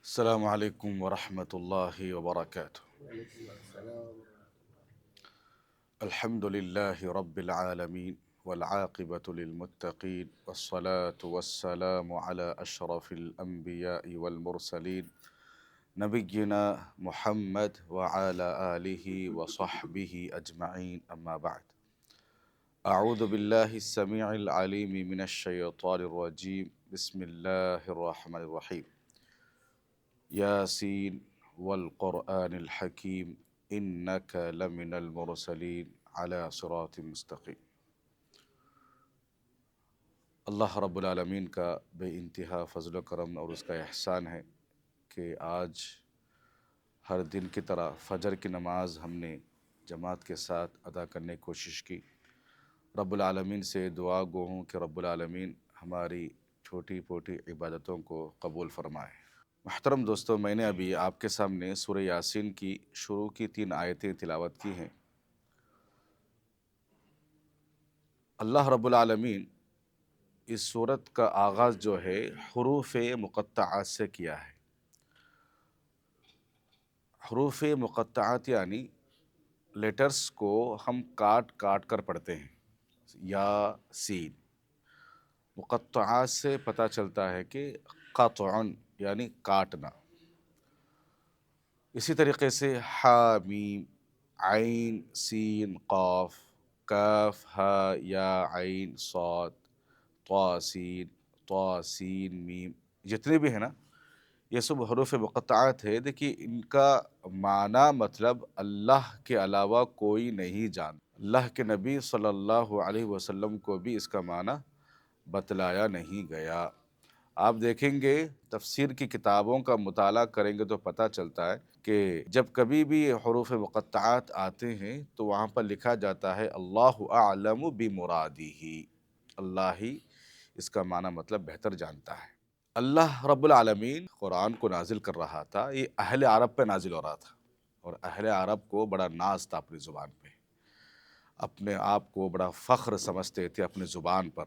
السلام عليكم ورحمة الله وبركاته. الحمد لله رب العالمين والعاقبة للمتقين والصلاة والسلام على أشرف الأنبياء والمرسلين نبينا محمد وعلى آله وصحبه أجمعين، أما بعد. أعوذ بالله السميع العليم من الشيطان الرجيم. بسم الله الرحمن الرحيم. ياسين والقرآن الحكيم إنك لمن المرسلين على صراط مستقيم. اللہ رب العالمین کا بے انتہا فضل و کرم اور اس کا احسان ہے کہ آج ہر دن کی طرح فجر کی نماز ہم نے جماعت کے ساتھ ادا کرنے کی کوشش کی۔ رب العالمین سے دعا گو ہوں کہ رب العالمین ہماری چھوٹی پوٹی عبادتوں کو قبول فرمائے۔ محترم دوستو، میں نے ابھی آپ کے سامنے سورہ یاسین کی شروع کی 3 آیتیں تلاوت کی ہیں۔ اللہ رب العالمین اس سورت کا آغاز جو ہے حروف مقطعات سے کیا ہے۔ حروف مقطعات یعنی لیٹرز کو ہم کاٹ کاٹ کر پڑھتے ہیں۔ یا سین مقطعات سے پتہ چلتا ہے کہ قطعن یعنی کاٹنا۔ اسی طریقے سے حا میم عین سین قاف کاف ہا یا عین صاد طا سین میم، جتنے بھی ہیں نا، یہ سب حروف مقطعات ہے۔ دیکھیے ان کا معنی مطلب اللہ کے علاوہ کوئی نہیں جانتا۔ اللہ کے نبی صلی اللہ علیہ وسلم کو بھی اس کا معنی بتلایا نہیں گیا۔ آپ دیکھیں گے تفسیر کی کتابوں کا مطالعہ کریں گے تو پتہ چلتا ہے کہ جب کبھی بھی حروف مقطعات آتے ہیں تو وہاں پر لکھا جاتا ہے اللہ اعلم بمرادہ، اللہ ہی اس کا معنی مطلب بہتر جانتا ہے۔ اللہ رب العالمین قرآن کو نازل کر رہا تھا، یہ اہل عرب پہ نازل ہو رہا تھا، اور اہل عرب کو بڑا ناز تھا اپنی زبان پہ، اپنے آپ کو بڑا فخر سمجھتے تھے اپنی زبان پر،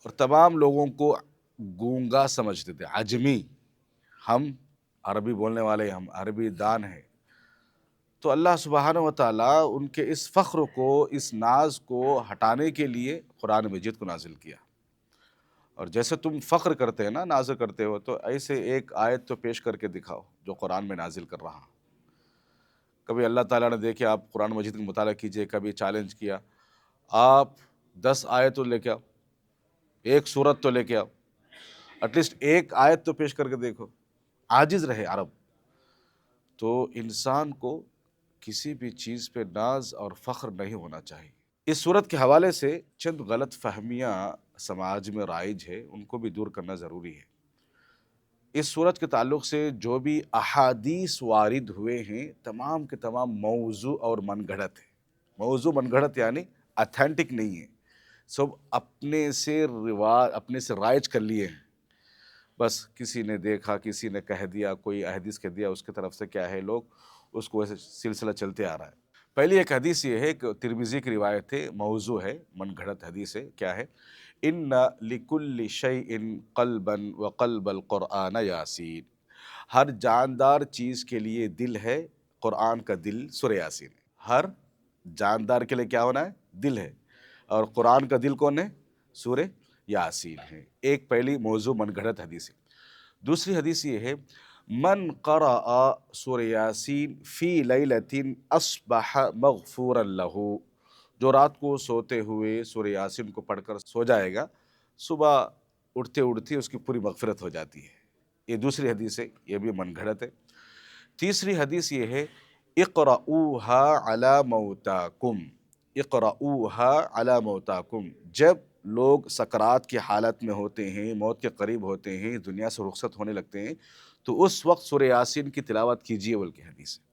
اور تمام لوگوں کو گونگا سمجھتے تھے، عجمی۔ ہم عربی بولنے والے، ہم عربی دان ہیں۔ تو اللہ سبحانہ و تعالیٰ ان کے اس فخر کو، اس ناز کو ہٹانے کے لیے قرآن مجید کو نازل کیا۔ اور جیسے تم فخر کرتے ہیں نا، ناز کرتے ہو، تو ایسے ایک آیت تو پیش کر کے دکھاؤ جو قرآن میں نازل کر رہا۔ کبھی اللہ تعالیٰ نے دیکھے آپ قرآن مجید کا مطالعہ کیجئے، کبھی چیلنج کیا، آپ 10 آیت تو لے کے آؤ، ایک سورت تو لے کے آؤ، ایٹ لیسٹ ایک آیت تو پیش کر کے دیکھو۔ عاجز رہے عرب۔ تو انسان کو کسی بھی چیز پہ ناز اور فخر نہیں ہونا چاہیے۔ اس صورت کے حوالے سے چند غلط فہمیاں سماج میں رائج ہے، ان کو بھی دور کرنا ضروری ہے۔ اس صورت کے تعلق سے جو بھی احادیث وارد ہوئے ہیں، تمام کے تمام موضوع اور من گھڑت ہے۔ موضوع من گھڑت یعنی اتھینٹک نہیں ہے، سب اپنے سے رائج کر لیے ہیں۔ بس کسی نے دیکھا، کسی نے کہہ دیا، کوئی حدیث کہہ دیا، اس کی طرف سے کیا ہے، لوگ اس کو ایسے سلسلہ چلتے آ رہا ہے۔ پہلی ایک حدیث یہ ہے کہ ترمذی کی روایت ہے، موضوع ہے، من گھڑت حدیث ہے۔ کیا ہے؟ ان لکل شیء قلبا وقلب القرآن یاسین، ہر جاندار چیز کے لیے دل ہے، قرآن کا دل سورہ یاسین ہے۔ ہر جاندار کے لیے کیا ہونا ہے؟ دل ہے، اور قرآن کا دل کون ہے؟ سورہ یاسین ہے۔ ایک پہلی موضوع من گھڑت حدیث ہے۔ دوسری حدیث یہ ہے، من قرأ سورہ یاسین فی لیلۃ اصبح مغفورا لہ، جو رات کو سوتے ہوئے سورہ یاسین کو پڑھ کر سو جائے گا، صبح اٹھتے اٹھتے اس کی پوری مغفرت ہو جاتی ہے۔ یہ دوسری حدیث ہے، یہ بھی من گھڑت ہے۔ تیسری حدیث یہ ہے، اقرؤوها علی موتاکم، اقرؤوها علی موتاکم، جب لوگ سکرات کی حالت میں ہوتے ہیں، موت کے قریب ہوتے ہیں، دنیا سے رخصت ہونے لگتے ہیں، تو اس وقت سورہ یاسین کی تلاوت کیجیے بول کے حدیث ہے۔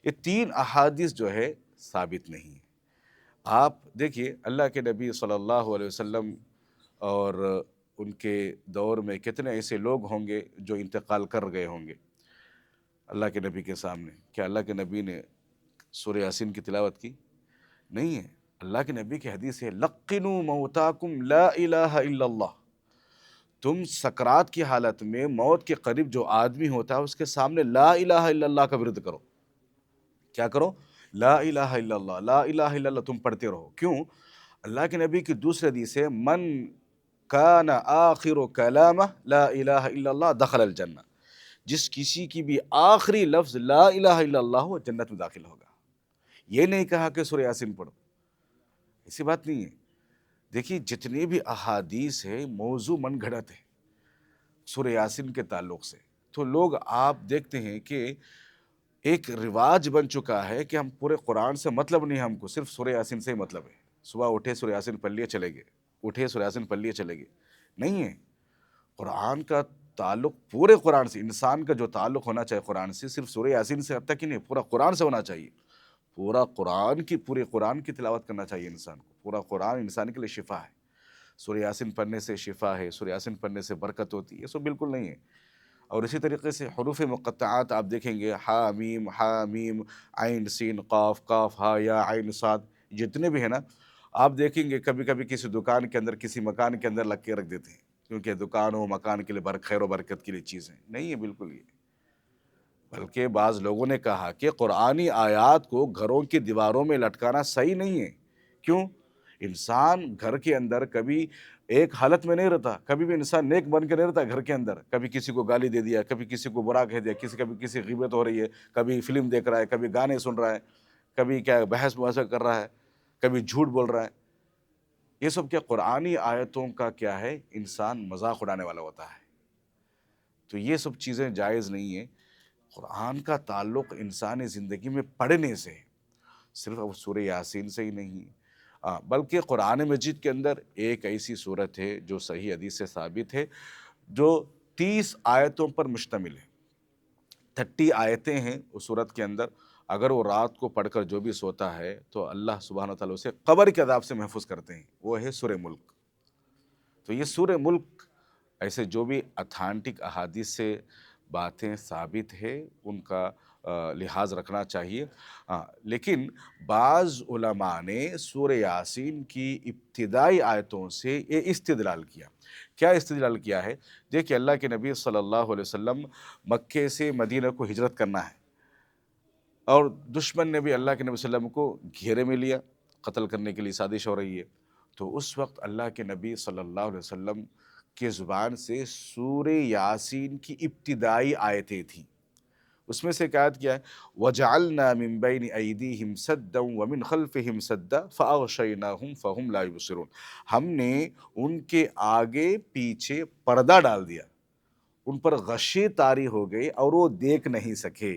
یہ 3 احادیث جو ہے ثابت نہیں ہے۔ آپ دیکھیے اللہ کے نبی صلی اللہ علیہ وسلم اور ان کے دور میں کتنے ایسے لوگ ہوں گے جو انتقال کر گئے ہوں گے اللہ کے نبی کے سامنے۔ کیا اللہ کے نبی نے سورہ یاسین کی تلاوت کی؟ نہیں ہے۔ اللہ کے نبی کی حدیث ہے، لقنوا موتاکم لا الہ الا اللہ، تم سکرات کی حالت میں موت کے قریب جو آدمی ہوتا ہے اس کے سامنے لا الہ الا اللہ کا ورد کرو. کیا کرو؟ لا الہ الا اللہ، لا الہ الا اللہ تم پڑھتے رہو. کیوں؟ اللہ کے نبی کی دوسری حدیث ہے من کان آخر کلامہ لا الہ الا اللہ دخل الجنہ. جس کسی کی بھی آخری لفظ لا الہ الا اللہ ہو جنت میں داخل ہوگا. یہ نہیں کہا کہ سورہ یاسین پڑھو، ایسی بات نہیں ہے. دیکھیے جتنی بھی احادیث ہے موضوع من گھڑت ہے سورہ یاسین کے تعلق سے. تو لوگ آپ دیکھتے ہیں کہ ایک رواج بن چکا ہے کہ ہم پورے قرآن سے مطلب نہیں، ہم کو صرف سورہ یاسین سے ہی مطلب ہے. صبح اٹھے سورہ یاسین پڑھ لیے چلے گئے، اٹھے سورہ یاسین پڑھ لیے چلے گئے. نہیں ہے. قرآن کا تعلق پورے قرآن سے، انسان کا جو تعلق ہونا چاہیے قرآن سے صرف سورہ یاسین سے حد تک ہی نہیں، پورا قرآن سے ہونا چاہیے. پورے قرآن کی تلاوت کرنا چاہیے انسان کو. پورا قرآن انسان کے لیے شفا ہے. سورہ یاسین پڑھنے سے شفا ہے، سورہ یاسین پڑھنے سے برکت ہوتی ہے، یہ سب بالکل نہیں ہے. اور اسی طریقے سے حروف مقطعات آپ دیکھیں گے، ہا میم عین سین قاف، کاف ہا یا عین صاد، جتنے بھی ہیں نا آپ دیکھیں گے کبھی کبھی کسی دکان کے اندر کسی مکان کے اندر لگ کے رکھ دیتے ہیں کیونکہ دکان و مکان کے لیے خیر و برکت کے لیے چیزیں نہیں ہے بالکل. یہ بلکہ بعض لوگوں نے کہا کہ قرآنی آیات کو گھروں کی دیواروں میں لٹکانا صحیح نہیں ہے. کیوں؟ انسان گھر کے اندر کبھی ایک حالت میں نہیں رہتا، کبھی بھی انسان نیک بن کے نہیں رہتا گھر کے اندر. کبھی کسی کو گالی دے دیا، کبھی کسی کو برا کہہ دیا، کبھی کسی غیبت ہو رہی ہے، کبھی فلم دیکھ رہا ہے، کبھی گانے سن رہا ہے، کبھی کیا بحث مباحثہ کر رہا ہے، کبھی جھوٹ بول رہا ہے. یہ سب کیا قرآنی آیتوں کا کیا ہے؟ انسان مذاق اڑانے والا ہوتا ہے. تو یہ سب چیزیں جائز نہیں ہیں. قرآن کا تعلق انسانی زندگی میں پڑھنے سے، صرف اب سورہ یاسین سے ہی نہیں بلکہ قرآن مجید کے اندر ایک ایسی صورت ہے جو صحیح حدیث سے ثابت ہے، جو 30 آیتوں پر مشتمل ہے. 30 آیتیں ہیں اس صورت کے اندر. اگر وہ رات کو پڑھ کر جو بھی سوتا ہے تو اللہ سبحانہ وتعالی اسے قبر کے عذاب سے محفوظ کرتے ہیں. وہ ہے سورہ ملک. تو یہ سورہ ملک ایسے جو بھی اتھینٹک احادیث سے باتیں ثابت ہے ان کا لحاظ رکھنا چاہیے. لیکن بعض علماء نے سورہ یاسین کی ابتدائی آیتوں سے یہ استدلال کیا. کیا استدلال کیا ہے؟ دیکھیں اللہ کے نبی صلی اللہ علیہ وسلم مکے سے مدینہ کو ہجرت کرنا ہے اور دشمن نے بھی اللہ کے نبی صلی اللہ علیہ وسلم کو گھیرے میں لیا، قتل کرنے کے لیے سازش ہو رہی ہے. تو اس وقت اللہ کے نبی صلی اللہ علیہ وسلم کے زبان سے سورہ یاسین کی ابتدائی آیتیں تھیں. اس میں سے ایک آیت کیا ہے؟ وَجَعَلْنَا مِن بَيْنِ أَيْدِيهِمْ سَدًّا وَمِنْ خَلْفِهِمْ سَدًّا فَأَغْشَيْنَاهُمْ فَهُمْ لَا يُبْصِرُونَ. ہم نے ان کے آگے پیچھے پردہ ڈال دیا، ان پر غشی طاری ہو گئی اور وہ دیکھ نہیں سکے.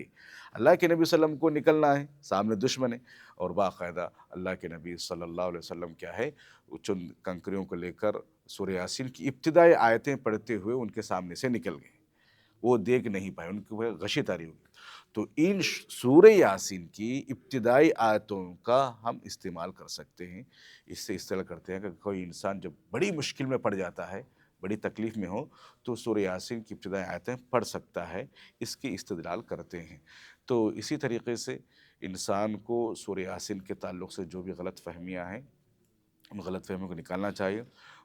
اللہ کے نبی صلی اللہ علیہ وسلم کو نکلنا ہے، سامنے دشمن ہے، اور باقاعدہ اللہ کے نبی صلی اللہ علیہ وسلم کیا ہے وہ چند کنکریوں کو لے کر سورہ یاسین کی ابتدائی آیتیں پڑھتے ہوئے ان کے سامنے سے نکل گئے. وہ دیکھ نہیں پائے، ان کی غشی طاری ہوگی. تو ان سورہ یاسین کی ابتدائی آیتوں کا ہم استعمال کر سکتے ہیں. اس سے استعمال کرتے ہیں کہ کوئی انسان جب بڑی مشکل میں پڑ جاتا ہے، بڑی تکلیف میں ہو، تو سورہ یاسین کی ابتدائی آیتیں پڑھ سکتا ہے. اس کی استدلال کرتے ہیں. تو اسی طریقے سے انسان کو سورہ یاسین کے تعلق سے جو بھی غلط فہمیاں ہیں ان غلط فہمیوں کو نکالنا چاہیے.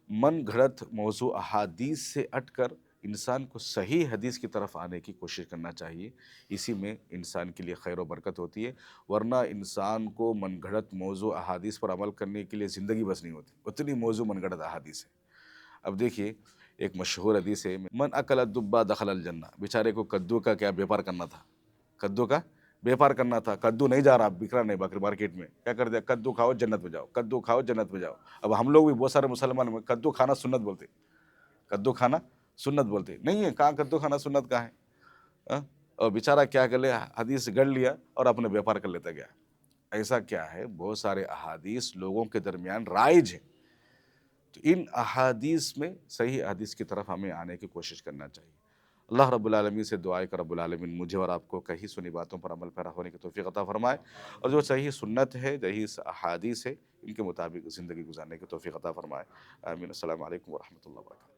من گھڑت موضوع احادیث سے ہٹ کر انسان کو صحیح حدیث کی طرف آنے کی کوشش کرنا چاہیے. اسی میں انسان کے لیے خیر و برکت ہوتی ہے. ورنہ انسان کو من گھڑت موضوع احادیث پر عمل کرنے کے لیے زندگی بس نہیں ہوتی، اتنی موضوع من گھڑت احادیث ہے. اب دیکھیے ایک مشہور حدیث ہے، من اکل الدبا دخل الجنہ. بیچارے کو کدو کا کیا بیپار کرنا تھا، کدو کا بیپار کرنا تھا. کدو نہیں جا رہا، بک رہا نہیں مارکیٹ میں. کیا کر دیا؟ کدو کھاؤ جنت میں جاؤ، کدو کھاؤ جنت میں جاؤ. اب ہم لوگ بھی بہت سارے مسلمان میں کدو کھانا سنت بولتے، کدو کھانا سنت بولتے نہیں ہے. کہاں کدو کھانا سنت کہاں ہے؟ اور بیچارہ کیا کر لیا، حدیث گڑھ لیا اور اپنے بیپار کر لیتا گیا. ایسا کیا ہے؟ بہت سارے احادیث لوگوں کے درمیان رائج ہیں. تو ان احادیث میں صحیح احادیث کی طرف ہمیں آنے کی کوشش کرنا چاہیے. اللہ رب العالمین سے دعا ہے کہ رب العالمین مجھے اور آپ کو کہیں سنی باتوں پر عمل پیرا ہونے کی توفیق عطا فرمائے، اور جو صحیح سنت ہے، صحیح احادیث ہے، ان کے مطابق زندگی گزارنے کی توفیق عطا فرمائے. آمین. السلام علیکم ورحمۃ اللہ وبرکاتہ.